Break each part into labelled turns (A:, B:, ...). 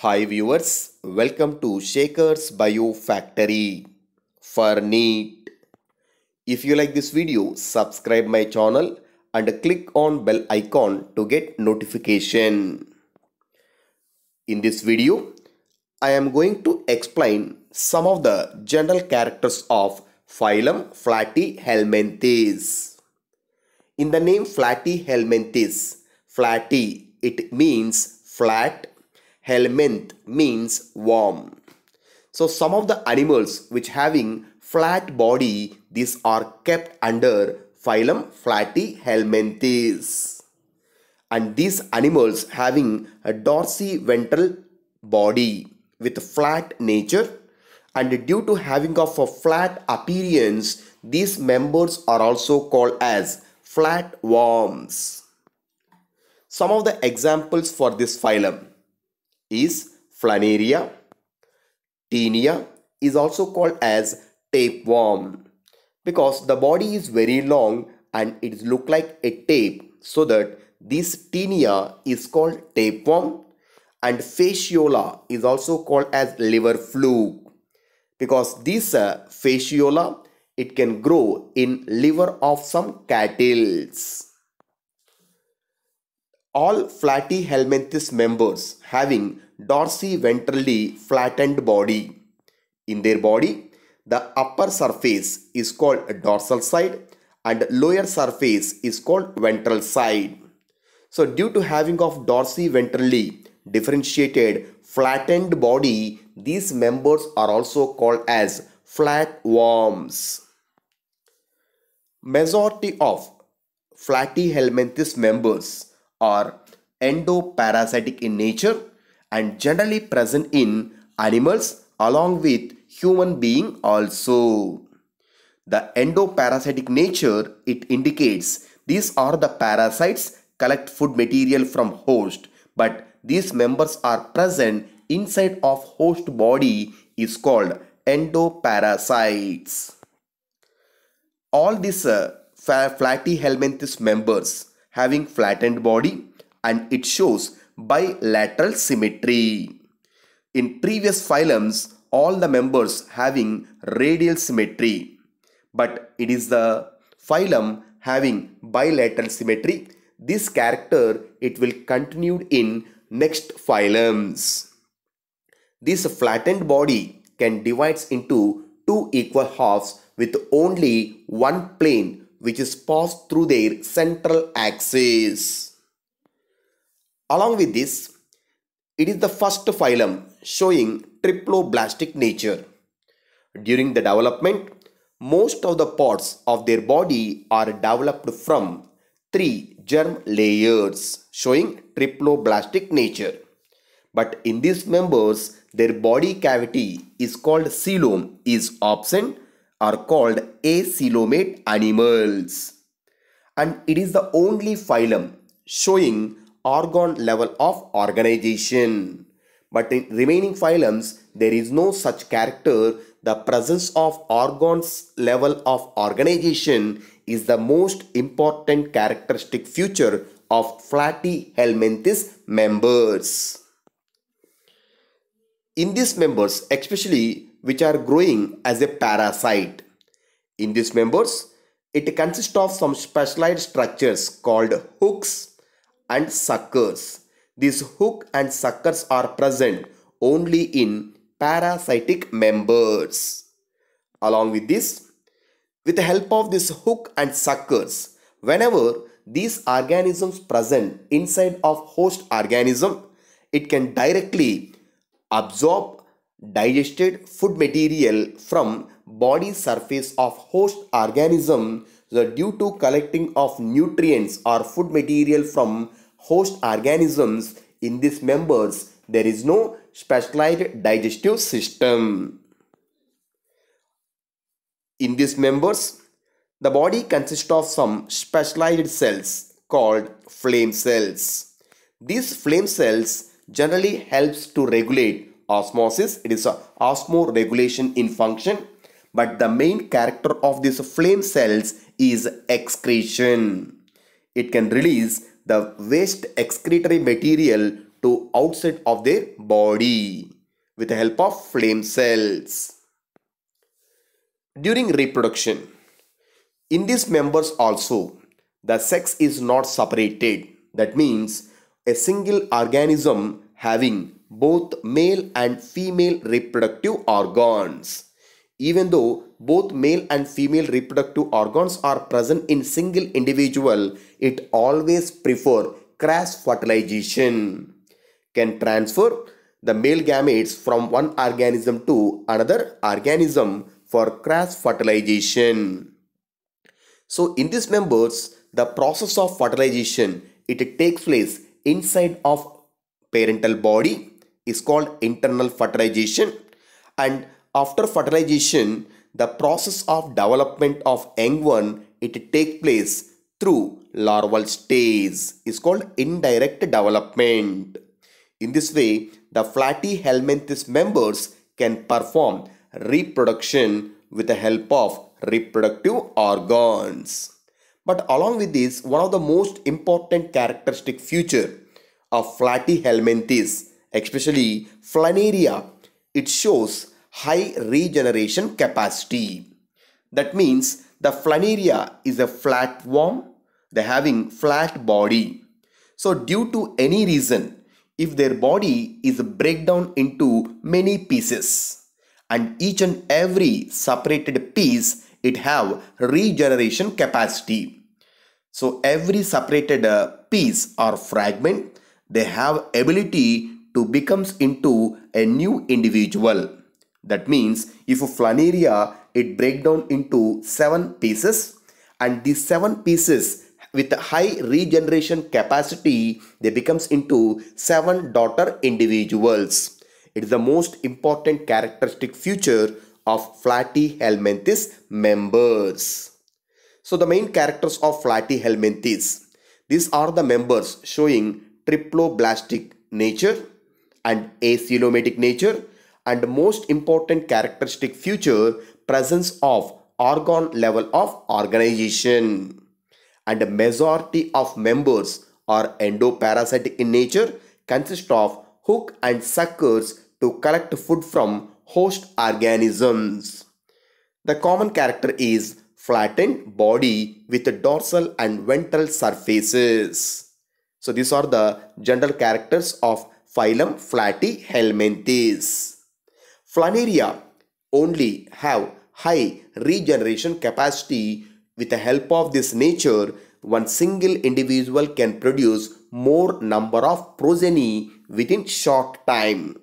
A: Hi viewers, welcome to Shaker's Bio Factory for NEET. If you like this video, subscribe my channel and click on bell icon to get notification. In this video, I am going to explain some of the general characters of phylum Platyhelminthes. In the name Platyhelminthes, flatty it means flat, helminth means worm. So some of the animals which having flat body, these are kept under phylum Platyhelminthes. And these animals having a dorsiventral body with flat nature, and due to having of a flat appearance, these members are also called as flatworms. Some of the examples for this phylum is Planaria. Taenia is also called as tapeworm because the body is very long and it look like a tape, so that this Taenia is called tapeworm. And Fasciola is also called as liver fluke because this fasciola, it can grow in liver of some cattle. All Platyhelminthes members having dorsiventrally flattened body. In their body, the upper surface is called dorsal side and lower surface is called ventral side. So due to having of dorsiventrally differentiated flattened body, these members are also called as flatworms. Majority of Platyhelminthes members are endoparasitic in nature and generally present in animals along with human being also. The endoparasitic nature, it indicates these are the parasites collect food material from host, but these members are present inside of host body is called endoparasites. All these Platyhelminthes members having flattened body and it shows bilateral symmetry. In previous phylums, all the members having radial symmetry, but it is the phylum having bilateral symmetry. This character, it will continue in next phylums. This flattened body can divide into two equal halves with only one plane which is passed through their central axis. Along with this, it is the first phylum showing triploblastic nature. During the development, most of the parts of their body are developed from three germ layers showing triploblastic nature. But in these members, their body cavity is called coelom is absent, are called acoelomate animals. And it is the only phylum showing organ level of organization. But in remaining phylums, there is no such character. The presence of organs level of organization is the most important characteristic feature of Platyhelminthes members. In these members, especially which are growing as a parasite, in these members, it consists of some specialized structures called hooks and suckers. These hook and suckers are present only in parasitic members. Along with this, with the help of this hook and suckers, whenever these organisms present inside of host organism, it can directly absorb digested food material from body surface of host organism. So due to collecting of nutrients or food material from host organisms, in these members there is no specialized digestive system. In these members, the body consists of some specialized cells called flame cells. These flame cells generally helps to regulate osmosis. It is a osmoregulation in function, but the main character of these flame cells is excretion. It can release the waste excretory material to outside of their body with the help of flame cells. During reproduction, in these members also, the sex is not separated. That means a single organism having both male and female reproductive organs. Even though both male and female reproductive organs are present in single individual, it always prefer cross fertilization. Can transfer the male gametes from one organism to another organism for cross fertilization. So in these members, the process of fertilization, it takes place inside of parental body, is called internal fertilization, and after fertilization, the process of development of young one, it takes place through larval stage, is called indirect development. In this way, the Platyhelminthes members can perform reproduction with the help of reproductive organs. But along with this, one of the most important characteristic feature of Platyhelminthes, especially Planaria, it shows high regeneration capacity. That means the Planaria is a flatworm, they having flat body. So due to any reason, if their body is breakdown into many pieces, and each and every separated piece, it have regeneration capacity. So every separated piece or fragment, they have ability to becomes into a new individual. That means if a Planaria, it break down into 7 pieces, and these 7 pieces with high regeneration capacity, they becomes into 7 daughter individuals. It is the most important characteristic feature of Platyhelminthes members. So the main characters of Platyhelminthes, these are the members showing triploblastic nature and acoelomatic nature, and most important characteristic feature, presence of organ level of organization. And a majority of members are endoparasitic in nature, consist of hook and suckers to collect food from host organisms. The common character is flattened body with dorsal and ventral surfaces. So these are the general characters of phylum Platyhelminthes. Planaria only have high regeneration capacity. With the help of this nature, one single individual can produce more number of progeny within short time.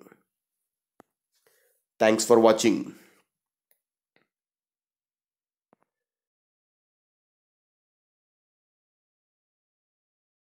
A: Thanks for watching.